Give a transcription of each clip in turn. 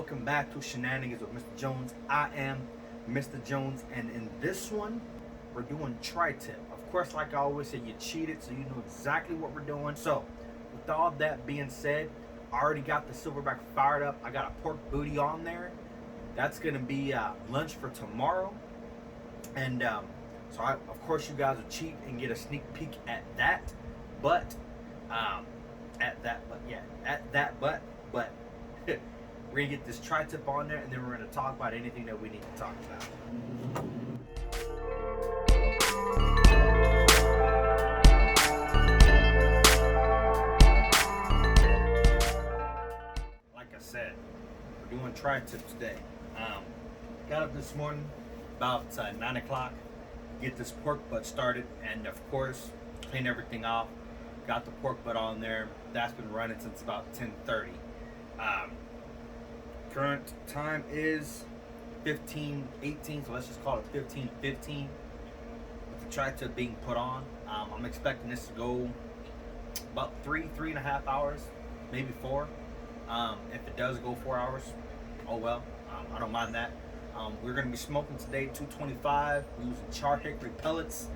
welcome back to Shenanigans with Mr. Jones. I am Mr. Jones, and in this one, we're doing tri-tip. Of course, like I always say, you cheated, so you know exactly what we're doing. So, with all that being said, I already got the silverback fired up. I got a pork booty on there. That's gonna be lunch for tomorrow, and of course, you guys will cheat and get a sneak peek at that. But but we're gonna get this tri-tip on there, and then we're gonna talk about anything that we need to talk about. Like I said, we're doing tri-tip today. Got up this morning about 9 o'clock, get this pork butt started, and of course, clean everything off. Got the pork butt on there. That's been running since about 10:30. Current time is 15:18, so let's just call it 15:15. With the tri-tip being put on, I'm expecting this to go about 3.5 hours, maybe 4. If it does go 4 hours, oh well, I don't mind that. We're going to be smoking today 225. We're using char hickory pellets.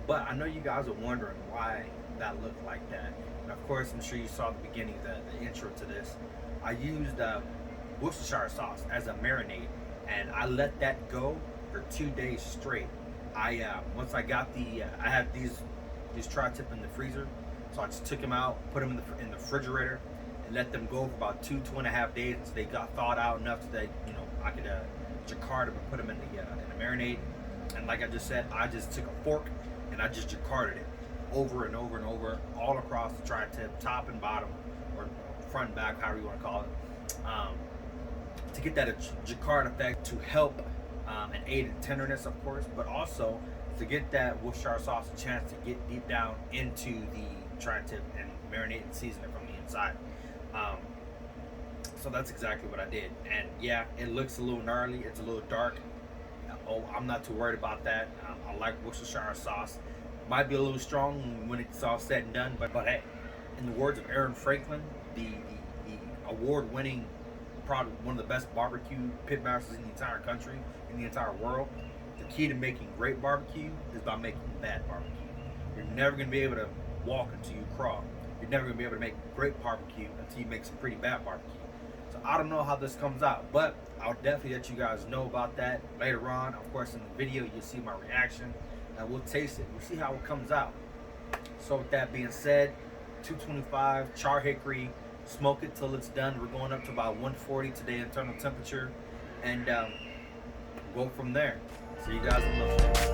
But I know you guys are wondering why that looked like that. And of course, I'm sure you saw the beginning, the intro to this. I used Worcestershire sauce as a marinade, and I let that go for 2 days straight. Once I got I had these tri-tip in the freezer, so I just took them out, put them in the refrigerator, and let them go for about 2.5 days until they got thawed out enough so that I could jacquard them and put them in the marinade. And like I just said, I just took a fork and I just jacquarded it over and over and over all across the tri-tip, top and bottom, or front and back, however you want to call it, to get that jacquard effect to help and aid in tenderness, of course, but also to get that Worcestershire sauce a chance to get deep down into the tri-tip and marinate and season it from the inside. So that's exactly what I did, and yeah, it looks a little gnarly. It's a little dark. Oh, I'm not too worried about that. I like Worcestershire sauce. Might be a little strong when it's all said and done, but hey, in the words of Aaron Franklin, the award-winning, probably one of the best barbecue pitmasters in the entire country, in the entire world, the key to making great barbecue is by making bad barbecue. You're never going to be able to walk until you crawl. You're never going to be able to make great barbecue until you make some pretty bad barbecue. So I don't know how this comes out, but I'll definitely let you guys know about that later on. Of course, in the video, you'll see my reaction, and we'll taste it. We'll see how it comes out. So with that being said, 225 char hickory, smoke it till it's done. We're going up to about 140 today internal temperature, and go from there. See you guys in a little bit.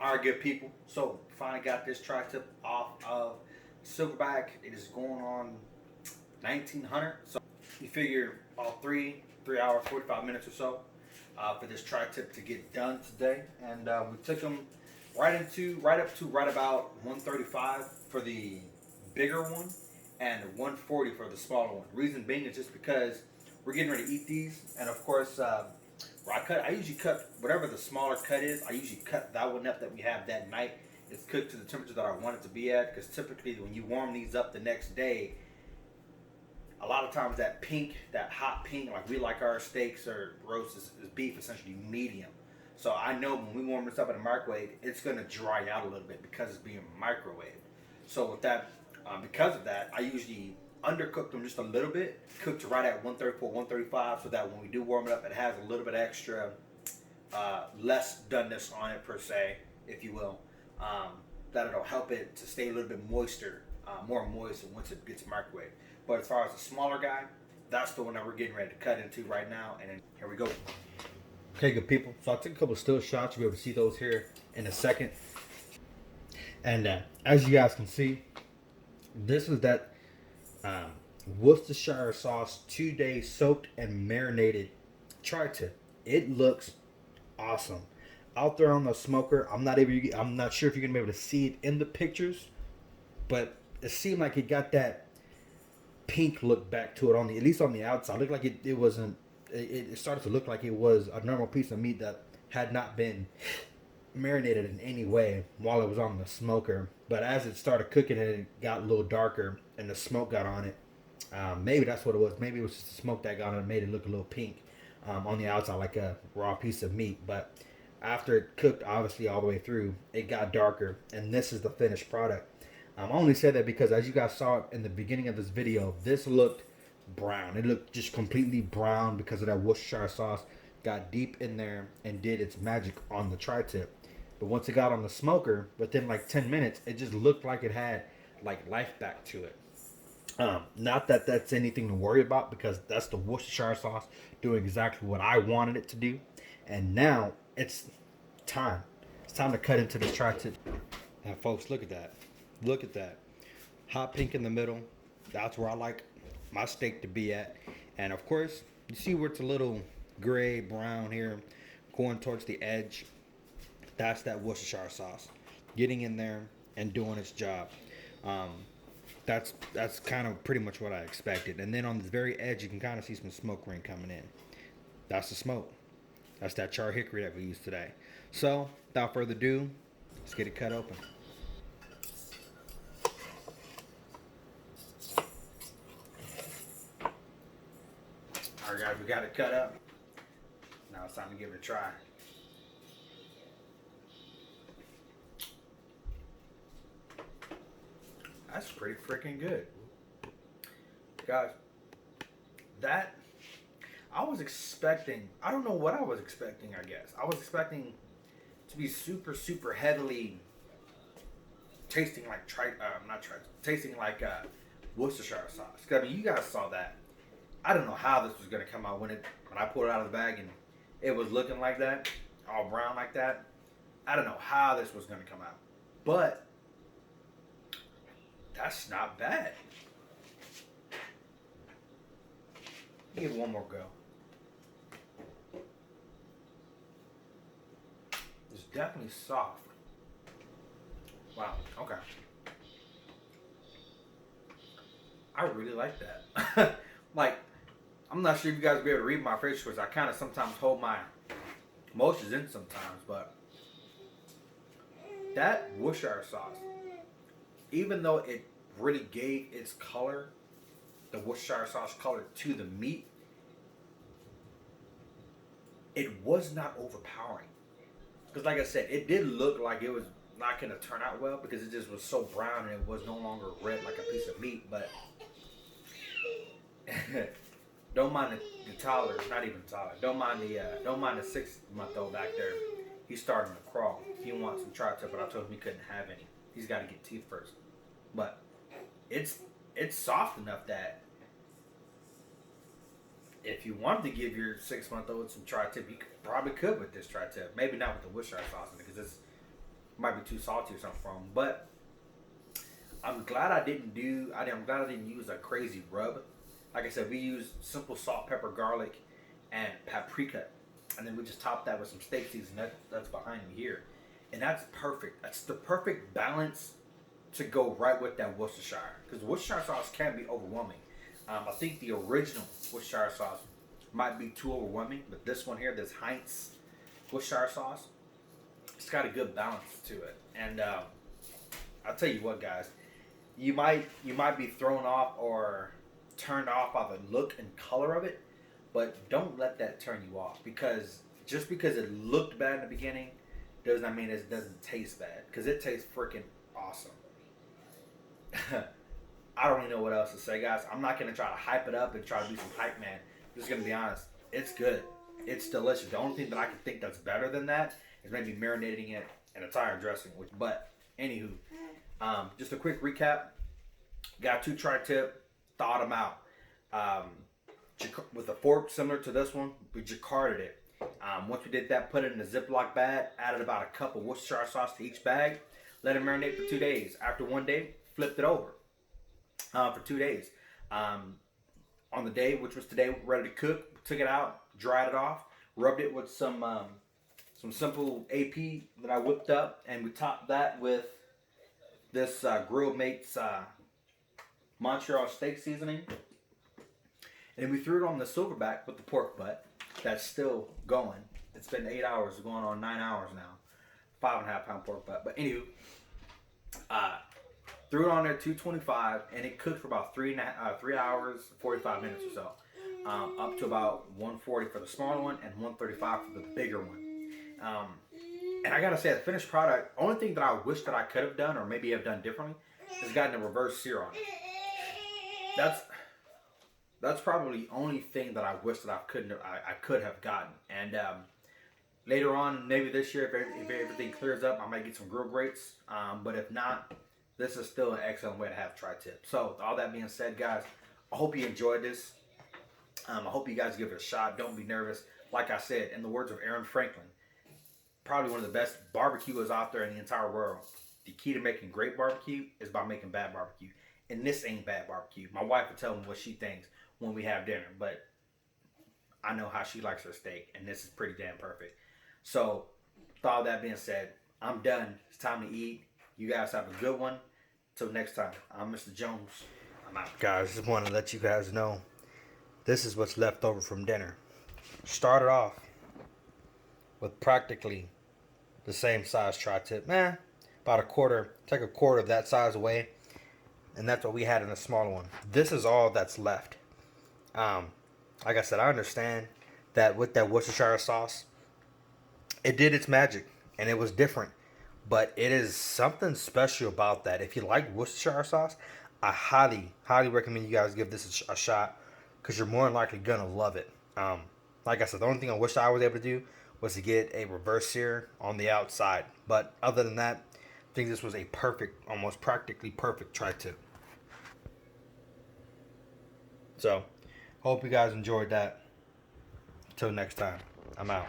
Alright, good people, so finally got this tri-tip off of silverback. It is going on 1900, so you figure about 3 hours 45 minutes or so for this tri-tip to get done today. And we took them right up to about 135 for the bigger one and 140 for the smaller one. Reason being is just because we're getting ready to eat these, and of course I usually cut whatever the smaller cut is. I usually cut that one up that we have that night. It's cooked to the temperature that I want it to be at, because typically when you warm these up the next day, a lot of times that hot pink, like we like our steaks or roast is beef, essentially medium. So I know when we warm this up in a microwave, it's going to dry out a little bit because it's being microwaved. So with that, because of that, I usually undercook them just a little bit, cooked right at 134, 135, so that when we do warm it up, it has a little bit extra, less doneness on it per se, if you will. That it'll help it to stay a little bit moister, more moist once it gets microwaved. But as far as the smaller guy, that's the one that we're getting ready to cut into right now, and then here we go. Okay, good people, so I took a couple of still shots. You'll be able to see those here in a second. And as you guys can see, this is that Worcestershire sauce 2 days soaked and marinated tri-tip. It looks awesome out there on the smoker. I'm not sure if you're gonna be able to see it in the pictures, but it seemed like it got that pink look back to it, at least on the outside. It looked like it wasn't. It started to look like it was a normal piece of meat that had not been marinated in any way while it was on the smoker. But as it started cooking, it got a little darker, and the smoke got on it. Maybe that's what it was. Maybe it was just the smoke that got on it, made it look a little pink on the outside, like a raw piece of meat. But after it cooked, obviously all the way through, it got darker, and this is the finished product. I only say that because, as you guys saw in the beginning of this video, this looked brown. It looked just completely brown because of that Worcestershire sauce got deep in there and did its magic on the tri-tip. But once it got on the smoker, within like 10 minutes, it just looked like it had like life back to it. Not that that's anything to worry about, because that's the Worcestershire sauce doing exactly what I wanted it to do. And now it's time. It's time to cut into this tri-tip. And folks, look at that. Look at that. Hot pink in the middle. That's where I like my steak to be at. And of course, you see where it's a little gray, brown here, going towards the edge. That's that Worcestershire sauce getting in there and doing its job. That's kind of pretty much what I expected. And then on the very edge, you can kind of see some smoke ring coming in. That's the smoke. That's that char hickory that we used today. So, without further ado, let's get it cut open. Alright guys, we got it cut up. Now it's time to give it a try. That's pretty freaking good. Guys, that, I was expecting, I don't know what I was expecting, I guess. I was expecting to be super, super heavily tasting like, tasting like Worcestershire sauce. Cause I mean, you guys saw that. I don't know how this was going to come out when I pulled it out of the bag and it was looking like that, all brown like that. I don't know how this was going to come out. But that's not bad. Give it one more go. It's definitely soft. Wow, okay. I really like that. Like, I'm not sure if you guys will be able to read my face because I kind of sometimes hold my emotions in sometimes, but that Worcestershire sauce, even though it really gave its color, the Worcestershire sauce color to the meat, it was not overpowering. Because like I said, it did look like it was not going to turn out well because it just was so brown and it was no longer red like a piece of meat. But don't mind the toddler, not even toddler. Don't mind the 6-month-old back there. He's starting to crawl. He wants some tri-tip, but I told him he couldn't have any. He's got to get teeth first. But it's soft enough that if you wanted to give your 6-month-old some tri-tip, you probably could with this tri-tip. Maybe not with the Worcestershire sauce because this might be too salty or something for him. But I'm glad I didn't use a crazy rub. Like I said, we used simple salt, pepper, garlic, and paprika. And then we just topped that with some steak seasoning. That's behind me here. And that's perfect. That's the perfect balance to go right with that Worcestershire. Because Worcestershire sauce can be overwhelming. I think the original Worcestershire sauce might be too overwhelming. But this one here, this Heinz Worcestershire sauce, it's got a good balance to it. And I'll tell you what, guys. You might be thrown off or turned off by the look and color of it. But don't let that turn you off. Because just because it looked bad in the beginning does not mean it doesn't taste bad. Because it tastes freaking awesome. I don't even know what else to say, guys. I'm not going to try to hype it up and try to be some hype man. I'm just going to be honest. It's good. It's delicious. The only thing that I can think that's better than that is maybe marinating it in a Thai dressing. But, anywho, just a quick recap. Got 2 tri-tip. Thawed them out. With a fork similar to this one, we jacquarded it. Once we did that, put it in a Ziploc bag. Added about a cup of Worcestershire sauce to each bag. Let it marinate for 2 days. After 1 day, flipped it over for 2 days. On the day, which was today, ready to cook, took it out, dried it off, rubbed it with some simple AP that I whipped up, and we topped that with this Grill Mates Montreal steak seasoning. And then we threw it on the silverback with the pork butt that's still going. It's been 8 hours, going on 9 hours now. 5.5 pound pork butt. But anywho, threw it on there 225, and it cooked for about 3 hours 45 minutes or so. Up to about 140 for the smaller one and 135 for the bigger one. And I gotta say, the finished product, only thing that I wish that I could have done, or maybe have done differently, is gotten a reverse sear on it. That's probably the only thing that I wish that I could have gotten. And later on, maybe this year, if everything clears up, I might get some grill grates. But if not, this is still an excellent way to have tri-tip. So, with all that being said, guys, I hope you enjoyed this. I hope you guys give it a shot. Don't be nervous. Like I said, in the words of Aaron Franklin, probably one of the best barbecuers out there in the entire world. The key to making great barbecue is by making bad barbecue. And this ain't bad barbecue. My wife will tell me what she thinks when we have dinner, but I know how she likes her steak, and this is pretty damn perfect. So, with all that being said, I'm done. It's time to eat. You guys have a good one. Till next time, I'm Mr. Jones. I'm out. Guys, just want to let you guys know, this is what's left over from dinner. Started off with practically the same size tri-tip. About a quarter. Take a quarter of that size away, and that's what we had in the smaller one. This is all that's left. Like I said, I understand that with that Worcestershire sauce, it did its magic, and it was different. But it is something special about that. If you like Worcestershire sauce, I highly, highly recommend you guys give this a shot, because you're more than likely going to love it. Like I said, the only thing I wish I was able to do was to get a reverse sear on the outside. But other than that, I think this was a perfect, almost practically perfect tri-tip. So, hope you guys enjoyed that. Until next time, I'm out.